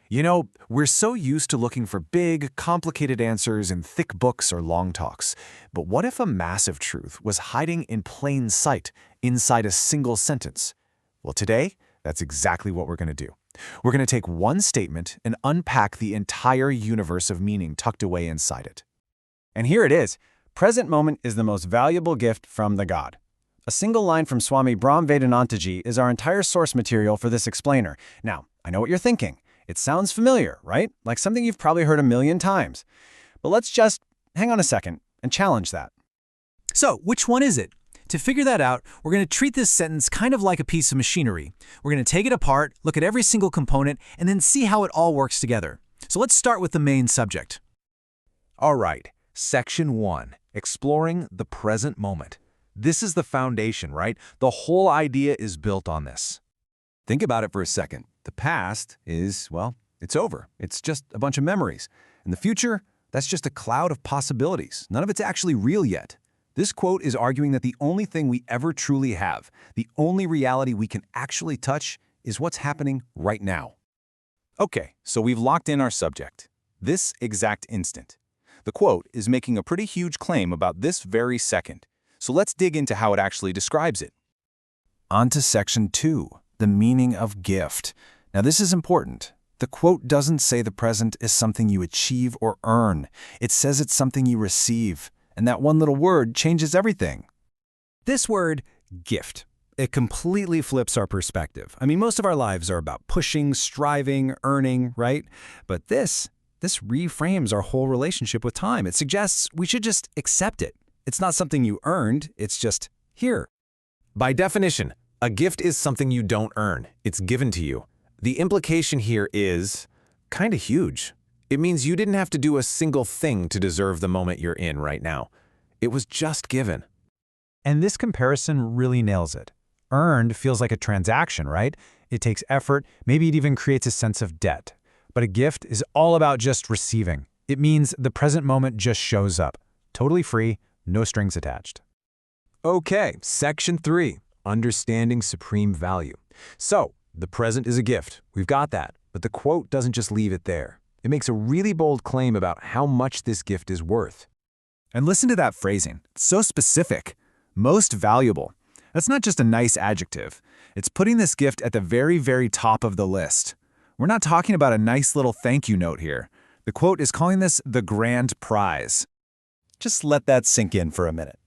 You know, we're so used to looking for big, complicated answers in thick books or long talks. But what if a massive truth was hiding in plain sight inside a single sentence? Well, today, that's exactly what we're going to do. We're going to take one statement and unpack the entire universe of meaning tucked away inside it. And here it is. Present moment is the most valuable gift from the God. A single line from Swami Braham Vedantji is our entire source material for this explainer. Now, I know what you're thinking. It sounds familiar, right? Like something you've probably heard a million times. But let's just hang on a second and challenge that. So, which one is it? To figure that out, we're going to treat this sentence kind of like a piece of machinery. We're going to take it apart, look at every single component, and then see how it all works together. So let's start with the main subject. All right, Section 1, Exploring the Present Moment. This is the foundation, right? The whole idea is built on this. Think about it for a second. The past is, well, it's over. It's just a bunch of memories. And the future, that's just a cloud of possibilities. None of it's actually real yet. This quote is arguing that the only thing we ever truly have, the only reality we can actually touch, is what's happening right now. Okay, so we've locked in our subject. This exact instant. The quote is making a pretty huge claim about this very second. So let's dig into how it actually describes it. On to Section 2, the meaning of gift. Now this is important. The quote doesn't say the present is something you achieve or earn. It says it's something you receive. And that one little word changes everything. This word, gift, it completely flips our perspective. I mean, most of our lives are about pushing, striving, earning, right? But this reframes our whole relationship with time. It suggests we should just accept it. It's not something you earned, it's just here. By definition, a gift is something you don't earn. It's given to you. The implication here is kind of huge. It means you didn't have to do a single thing to deserve the moment you're in right now. It was just given. And this comparison really nails it. Earned feels like a transaction, right? It takes effort, maybe it even creates a sense of debt. But a gift is all about just receiving. It means the present moment just shows up. Totally free, no strings attached. Okay, Section 3, Understanding Supreme Value. So, the present is a gift. We've got that. But the quote doesn't just leave it there. It makes a really bold claim about how much this gift is worth. And listen to that phrasing. It's so specific. Most valuable. That's not just a nice adjective. It's putting this gift at the very, very top of the list. We're not talking about a nice little thank you note here. The quote is calling this the grand prize. Just let that sink in for a minute.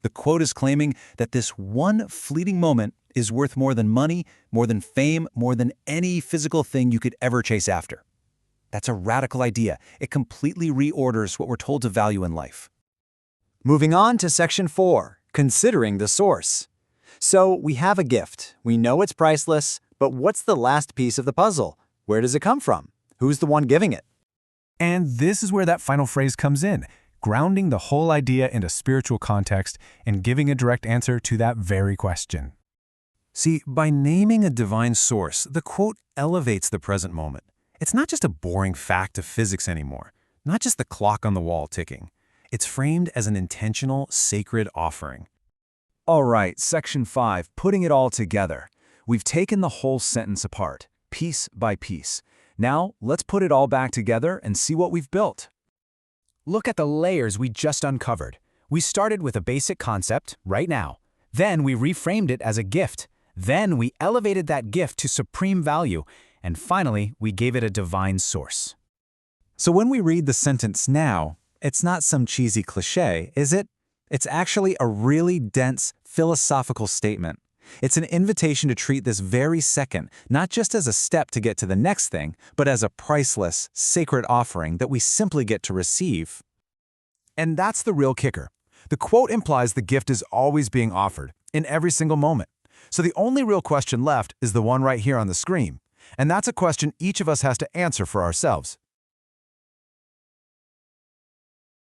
The quote is claiming that this one fleeting moment is worth more than money, more than fame, more than any physical thing you could ever chase after. That's a radical idea. It completely reorders what we're told to value in life. Moving on to Section 4, Considering the Source. So we have a gift. We know it's priceless, but what's the last piece of the puzzle? Where does it come from? Who's the one giving it? And this is where that final phrase comes in, grounding the whole idea into spiritual context and giving a direct answer to that very question. See, by naming a divine source, the quote elevates the present moment. It's not just a boring fact of physics anymore, not just the clock on the wall ticking. It's framed as an intentional, sacred offering. All right, Section 5, Putting it all together. We've taken the whole sentence apart, piece by piece. Now, let's put it all back together and see what we've built. Look at the layers we just uncovered. We started with a basic concept, right now. Then we reframed it as a gift. Then we elevated that gift to supreme value. And finally, we gave it a divine source. So when we read the sentence now, it's not some cheesy cliché, is it? It's actually a really dense, philosophical statement. It's an invitation to treat this very second not just as a step to get to the next thing, but as a priceless, sacred offering that we simply get to receive. And that's the real kicker. The quote implies the gift is always being offered, in every single moment. So the only real question left is the one right here on the screen. And that's a question each of us has to answer for ourselves.